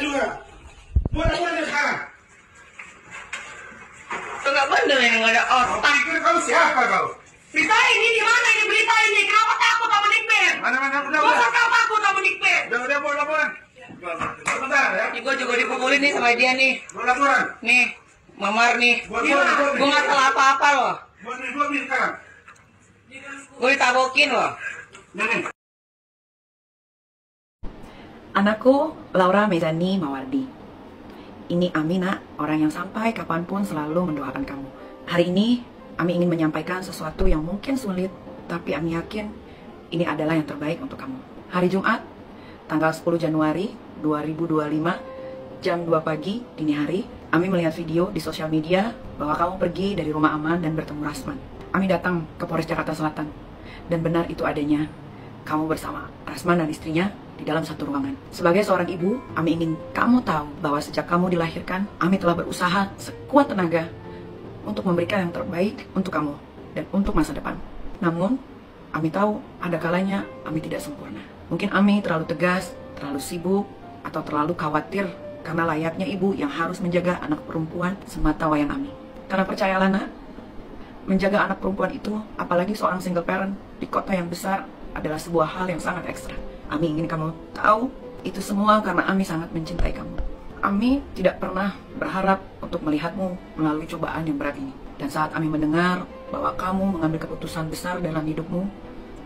juga. Buat sekarang. Enggak bener yang nggak ada otak. Pikir kau siapa kau? Berita ini di mana ini berita ini? Kenapa takut sama Nikbet? Mana udah. Masa kau takut sama Nikbet? Udah boleh. Sebentar ya. Gue juga dipukulin nih sama dia nih. Buat laporan. Nih, Mamar nih. Buat. Gue nggak salah apa-apa loh. Buat 2 menit sekarang. Gue ditabokin loh. Nih. Anakku, Laura Mezani Mawardi. Ini Amina, orang yang sampai kapanpun selalu mendoakan kamu. Hari ini, Ami ingin menyampaikan sesuatu yang mungkin sulit, tapi Ami yakin ini adalah yang terbaik untuk kamu. Hari Jumat, tanggal 10 Januari 2025, jam 2 pagi, dini hari, Ami melihat video di sosial media bahwa kamu pergi dari rumah aman dan bertemu Rasman. Ami datang ke Polres Jakarta Selatan, dan benar itu adanya. Kamu bersama Rasman dan istrinya di dalam satu ruangan. Sebagai seorang ibu, Ami ingin kamu tahu bahwa sejak kamu dilahirkan, Ami telah berusaha sekuat tenaga untuk memberikan yang terbaik untuk kamu dan untuk masa depan. Namun, Ami tahu ada kalanya Ami tidak sempurna. Mungkin Ami terlalu tegas, terlalu sibuk, atau terlalu khawatir karena layaknya ibu yang harus menjaga anak perempuan semata wayang Ami. Karena percayalah nak, menjaga anak perempuan itu, apalagi seorang single parent di kota yang besar, adalah sebuah hal yang sangat ekstra. Ami ingin kamu tahu itu semua karena Ami sangat mencintai kamu. Ami tidak pernah berharap untuk melihatmu melalui cobaan yang berat ini. Dan saat Ami mendengar bahwa kamu mengambil keputusan besar dalam hidupmu,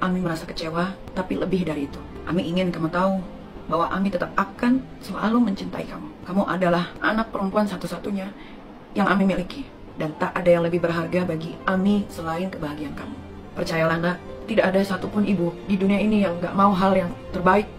Ami merasa kecewa, tapi lebih dari itu. Ami ingin kamu tahu bahwa Ami tetap akan selalu mencintai kamu. Kamu adalah anak perempuan satu-satunya yang Ami miliki. Dan tak ada yang lebih berharga bagi Ami selain kebahagiaan kamu. Percayalah nak, tidak ada satupun ibu di dunia ini yang gak mau hal yang terbaik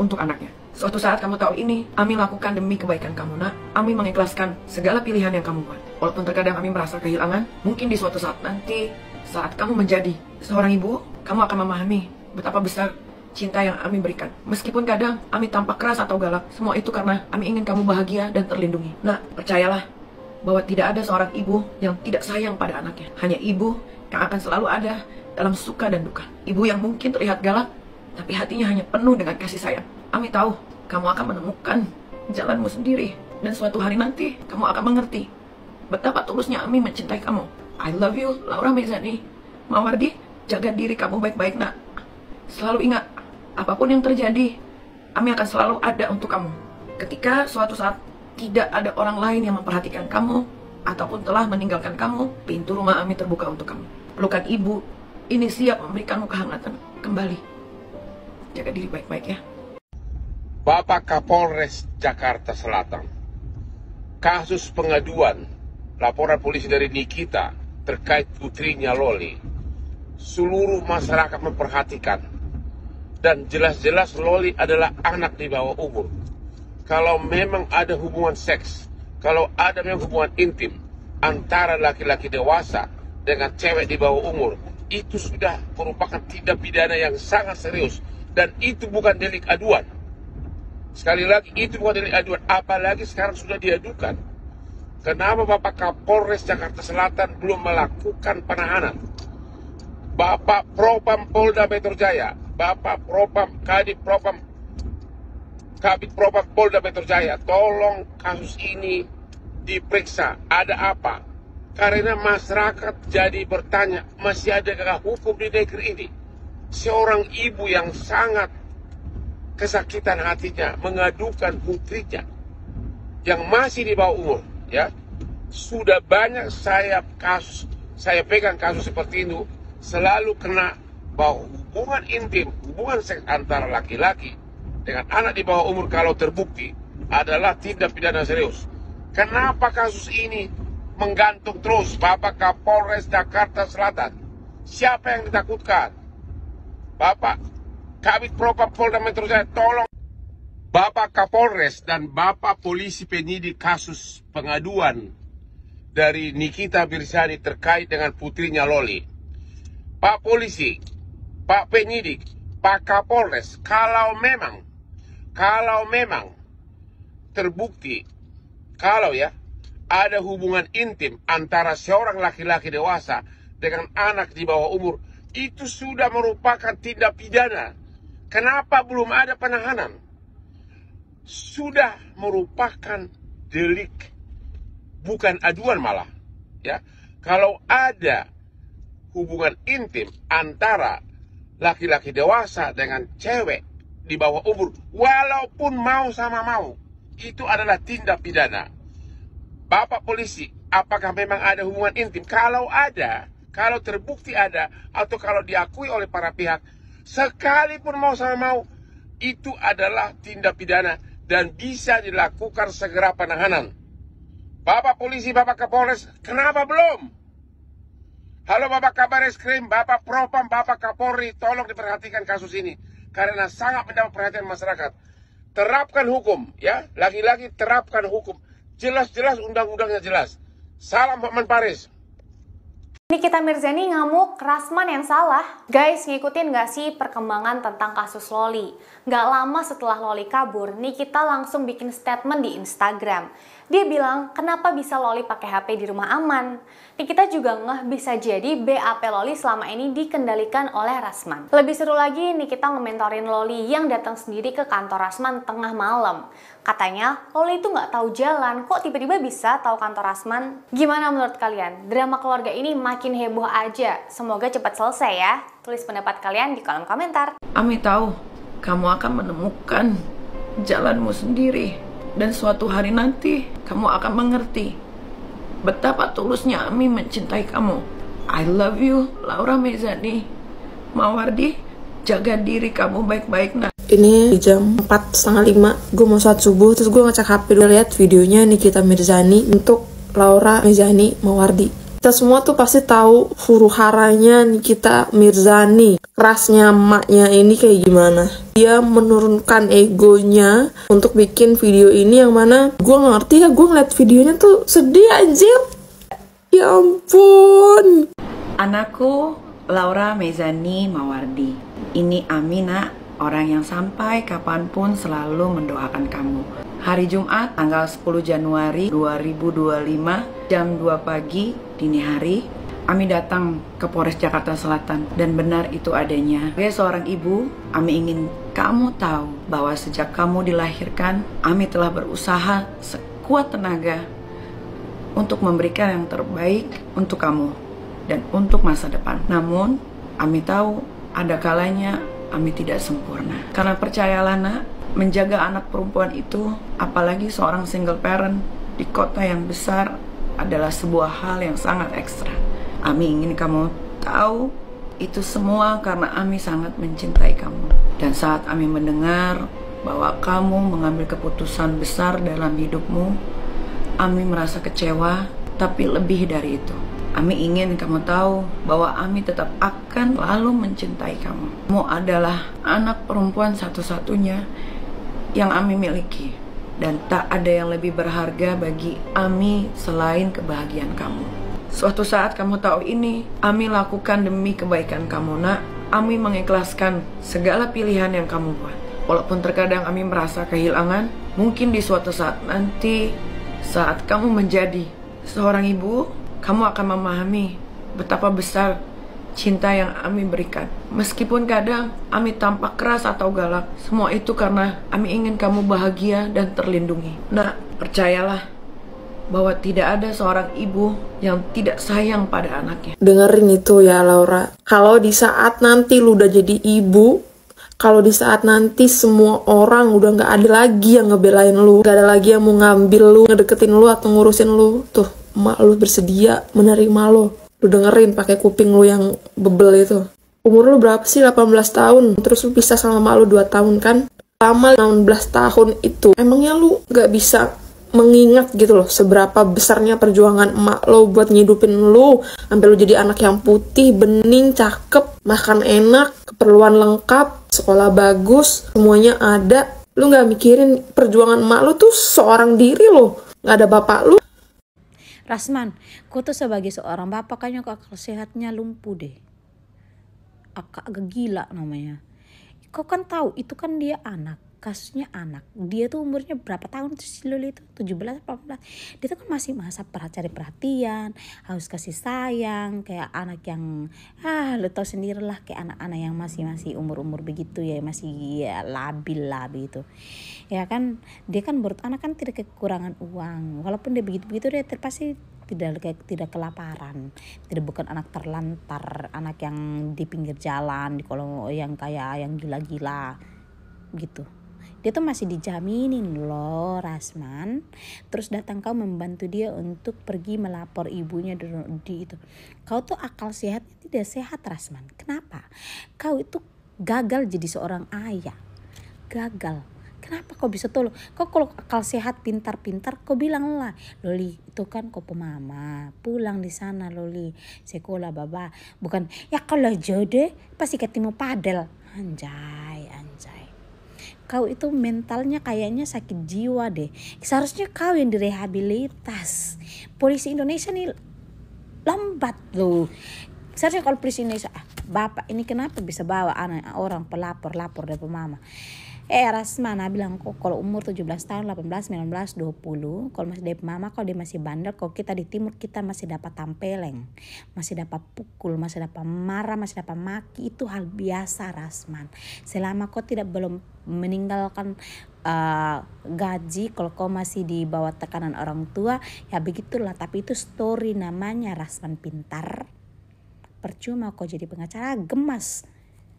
untuk anaknya. Suatu saat kamu tahu ini, Ami lakukan demi kebaikan kamu nak. Ami mengikhlaskan segala pilihan yang kamu buat. Walaupun terkadang Ami merasa kehilangan, mungkin di suatu saat nanti, saat kamu menjadi seorang ibu, kamu akan memahami betapa besar cinta yang Ami berikan. Meskipun kadang Ami tampak keras atau galak, semua itu karena Ami ingin kamu bahagia dan terlindungi. Nah, percayalah bahwa tidak ada seorang ibu yang tidak sayang pada anaknya. Hanya ibu yang akan selalu ada dalam suka dan duka. Ibu yang mungkin terlihat galak, tapi hatinya hanya penuh dengan kasih sayang. Ami tahu kamu akan menemukan jalanmu sendiri. Dan suatu hari nanti, kamu akan mengerti betapa tulusnya Ami mencintai kamu. I love you, Laura Mezani Mawardi. Jaga diri kamu baik-baik nak. Selalu ingat, apapun yang terjadi, Ami akan selalu ada untuk kamu. Ketika suatu saat tidak ada orang lain yang memperhatikan kamu, ataupun telah meninggalkan kamu, pintu rumah Ami terbuka untuk kamu. Pelukan ibu ini siap memberikanmu kehangatan kembali. Jaga diri baik-baik ya. Bapak Kapolres Jakarta Selatan, kasus pengaduan laporan polisi dari Nikita terkait putrinya Loli, seluruh masyarakat memperhatikan, dan jelas-jelas Loli adalah anak di bawah umur. Kalau memang ada hubungan seks, kalau ada memang hubungan intim antara laki-laki dewasa dengan cewek di bawah umur, itu sudah merupakan tindak pidana yang sangat serius, dan itu bukan delik aduan. Sekali lagi, itu bukan delik aduan, apalagi sekarang sudah diadukan. Kenapa Bapak Kapolres Jakarta Selatan belum melakukan penahanan? Bapak Propam Polda Metro Jaya, Bapak Propam Kadif Propam Kabid Propam Polda Metro Jaya, tolong kasus ini diperiksa, ada apa? Karena masyarakat jadi bertanya, masih adakah hukum di negeri ini? Seorang ibu yang sangat kesakitan hatinya mengadukan putrinya yang masih di bawah umur, ya. Sudah banyak saya pegang kasus seperti itu, selalu kena bahwa hubungan intim, hubungan seks antara laki-laki dengan anak di bawah umur kalau terbukti adalah tindak pidana serius. Kenapa kasus ini menggantung terus Bapak Kapolres Jakarta Selatan? Siapa yang ditakutkan? Bapak Kabid Propam Polda Metro Jaya, tolong. Bapak Kapolres dan Bapak Polisi penyidik kasus pengaduan dari Nikita Mirzani terkait dengan putrinya Loli. Pak Polisi, Pak Penyidik, Pak Kapolres, kalau memang terbukti, kalau ya, ada hubungan intim antara seorang laki-laki dewasa dengan anak di bawah umur, itu sudah merupakan tindak pidana. Kenapa belum ada penahanan? sudah merupakan delik, bukan aduan malah. Ya, kalau ada hubungan intim antara laki-laki dewasa dengan cewek di bawah umur, walaupun mau sama mau, itu adalah tindak pidana. Bapak polisi, apakah memang ada hubungan intim? Kalau ada, kalau terbukti ada, atau kalau diakui oleh para pihak, sekalipun mau sama mau, itu adalah tindak pidana dan bisa dilakukan segera penahanan. Bapak polisi, Bapak Kapolres, kenapa belum? Halo Bapak Kabar Eskrim, Bapak Propam, Bapak Kapolri, tolong diperhatikan kasus ini. Karena sangat mendapat perhatian masyarakat. Terapkan hukum, ya. Lagi-lagi terapkan hukum. Jelas-jelas undang-undangnya jelas. Salam Hotman Paris. Nikita Mirzani ngamuk, Rasman yang salah. Guys, ngikutin gak sih perkembangan tentang kasus Loli? Gak lama setelah Loli kabur, Nikita langsung bikin statement di Instagram. Dia bilang, kenapa bisa Loli pakai HP di rumah aman? Nikita juga ngeh bisa jadi BAP Loli selama ini dikendalikan oleh Rasman. Lebih seru lagi, Nikita ngementorin Loli yang datang sendiri ke kantor Rasman tengah malam. Katanya, Loli itu nggak tahu jalan, kok tiba-tiba bisa tahu kantor Rasman? Gimana menurut kalian? Drama keluarga ini makin heboh aja. Semoga cepat selesai ya. Tulis pendapat kalian di kolom komentar. Ami tahu kamu akan menemukan jalanmu sendiri. Dan suatu hari nanti kamu akan mengerti betapa tulusnya Ami mencintai kamu. I love you, Laura Mezani. Mawardi, jaga diri kamu baik-baik nak. Ini jam 4:30, gue mau sholat subuh, terus gue ngecek HP dulu, lihat videonya Nikita Mirzani untuk Laura Mezani Mawardi. Kita semua tuh pasti tahu huru haranya Nikita Mirzani, kerasnya emaknya ini kayak gimana. Dia menurunkan egonya untuk bikin video ini, yang mana gue gak ngerti ya, gue ngeliat videonya tuh sedih anjir. Ya ampun. Anakku Laura Mezani Mawardi. Ini Amina, orang yang sampai kapanpun selalu mendoakan kamu. Hari Jumat tanggal 10 Januari 2025 jam 2 pagi dini hari, Ami datang ke Polres Jakarta Selatan dan benar itu adanya. Sebagai seorang ibu, Ami ingin kamu tahu bahwa sejak kamu dilahirkan, Ami telah berusaha sekuat tenaga untuk memberikan yang terbaik untuk kamu dan untuk masa depan. Namun, Ami tahu ada kalanya Ami tidak sempurna. Karena percayalah nak, menjaga anak perempuan itu, apalagi seorang single parent di kota yang besar, adalah sebuah hal yang sangat ekstra. Ami ingin kamu tahu itu semua karena Ami sangat mencintai kamu. Dan saat Ami mendengar bahwa kamu mengambil keputusan besar dalam hidupmu, Ami merasa kecewa, tapi lebih dari itu, Ami ingin kamu tahu bahwa Ami tetap akan selalu mencintai kamu. Kamu adalah anak perempuan satu-satunya yang Ami miliki. Dan tak ada yang lebih berharga bagi Ami selain kebahagiaan kamu. Suatu saat kamu tahu ini, Ami lakukan demi kebaikan kamu nak. Ami mengikhlaskan segala pilihan yang kamu buat. Walaupun terkadang Ami merasa kehilangan, mungkin di suatu saat nanti, saat kamu menjadi seorang ibu, kamu akan memahami betapa besar cinta yang Ami berikan. Meskipun kadang Ami tampak keras atau galak, semua itu karena Ami ingin kamu bahagia dan terlindungi. Nah, percayalah bahwa tidak ada seorang ibu yang tidak sayang pada anaknya. Dengerin itu ya Laura. Kalau di saat nanti lu udah jadi ibu, kalau di saat nanti semua orang udah gak ada lagi yang ngebelain lu, gak ada lagi yang mau ngambil lu, ngedeketin lu atau ngurusin lu, tuh emak lu bersedia menerima lu. Lu dengerin pakai kuping lu yang bebel itu. Umur lu berapa sih? 18 tahun. Terus lu pisah sama emak lu 2 tahun kan? Lama 16 tahun itu, emangnya lu gak bisa mengingat gitu loh seberapa besarnya perjuangan emak lo buat ngidupin lu sampai lu jadi anak yang putih, bening, cakep, makan enak, keperluan lengkap, sekolah bagus, semuanya ada. Lu gak mikirin perjuangan emak lu tuh seorang diri lo, gak ada bapak lu. Rasman, kau tuh sebagai seorang bapak kayaknya akal sehatnya lumpuh deh. Agak gila namanya. Kau kan tahu itu kan dia anak. kasusnya anak. Dia tuh umurnya berapa tahun tuh si Loli itu? 17, 18. Dia tuh kan masih masa cari perhatian, harus kasih sayang, kayak anak yang lo tau sendiri lah, kayak anak-anak yang masih umur begitu ya, masih ya, labil lah begitu. Ya kan, dia kan menurut anak kan tidak kekurangan uang. Walaupun dia begitu-begitu, dia pasti tidak kelaparan, bukan anak terlantar, anak yang di pinggir jalan, di kolong yang kayak yang gila-gila gitu. Dia tuh masih dijaminin loh, Rasman. Terus datang kau membantu dia untuk pergi melapor ibunya di itu. Kau tuh akal sehatnya tidak sehat, Rasman. Kenapa? Kau itu gagal jadi seorang ayah, gagal. Kenapa kau bisa tolong? Kau kalau akal sehat, pintar-pintar, kau bilang lah, Loli itu kan kau pemama, pulang di sana Loli, sekolah baba. Bukan, ya kalau jodoh pasti ketemu padel. Anjay. Kau itu mentalnya kayaknya sakit jiwa deh. Seharusnya kau yang direhabilitas. Polisi Indonesia nih lambat loh. Seharusnya kalau polisi Indonesia, bapak ini kenapa bisa bawa anak orang pelapor dari pemama? Rasman bilang kok kalau umur 17 tahun, 18, 19, 20, kalau masih dari mama, kalau dia masih bandel, kalau kita di timur kita masih dapat tampeleng, masih dapat pukul, masih dapat marah, masih dapat maki, itu hal biasa, Rasman. Selama kau belum meninggalkan gaji, kalau kau masih di bawah tekanan orang tua, ya begitulah. Tapi itu story namanya, Rasman pintar. Percuma kau jadi pengacara, gemas.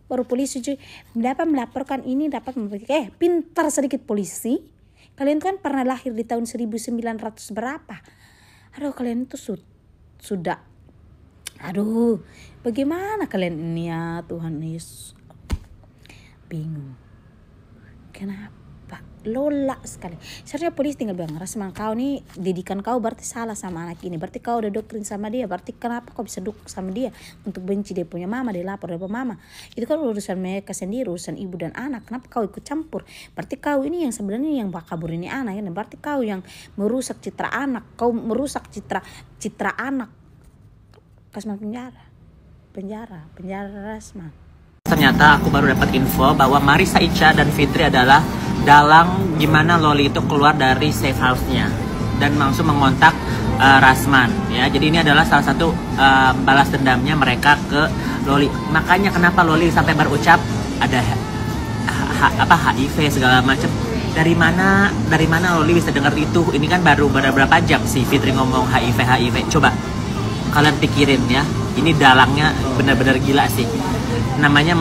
Baru polisi cuy dapat melaporkan ini, dapat pintar sedikit polisi. Kalian kan pernah lahir di tahun 1900 berapa? Aduh, kalian itu sudah bagaimana kalian ini ya Tuhan Yesus. Bingung. Kenapa? Lola sekali. Seharusnya polisi tinggal bilang, Rasman kau nih didikan kau berarti salah sama anak ini. Berarti kau udah doktrin sama dia. Berarti kenapa kau bisa dukung sama dia untuk benci dia punya mama, dia lapor dia punya mama. Itu kan urusan mereka sendiri, urusan ibu dan anak. Kenapa kau ikut campur? Berarti kau ini yang sebenarnya yang kabur ini anak ya. Berarti kau yang merusak citra anak. Kau merusak citra anak. Rasman penjara Rasman. Ternyata aku baru dapat info bahwa Marissa Icha dan Fitri adalah dalang gimana Loli itu keluar dari safe house-nya dan langsung mengontak Rasman ya. Jadi ini adalah salah satu balas dendamnya mereka ke Loli. Makanya kenapa Loli sampai berucap ada HIV segala macam. Dari mana Loli bisa dengar itu? Ini kan baru beberapa jam sih Fitri ngomong HIV. Coba kalian pikirin ya. Ini dalangnya benar-benar gila sih. Namanya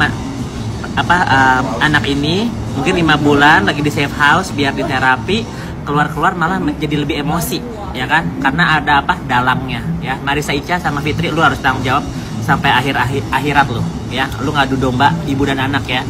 anak ini mungkin 5 bulan lagi di safe house biar diterapi, keluar malah jadi lebih emosi ya kan, karena ada dalangnya ya. Marissa Icha sama Fitri, lu harus tanggung jawab sampai akhirat lu ya. Lu ngadu domba ibu dan anak ya.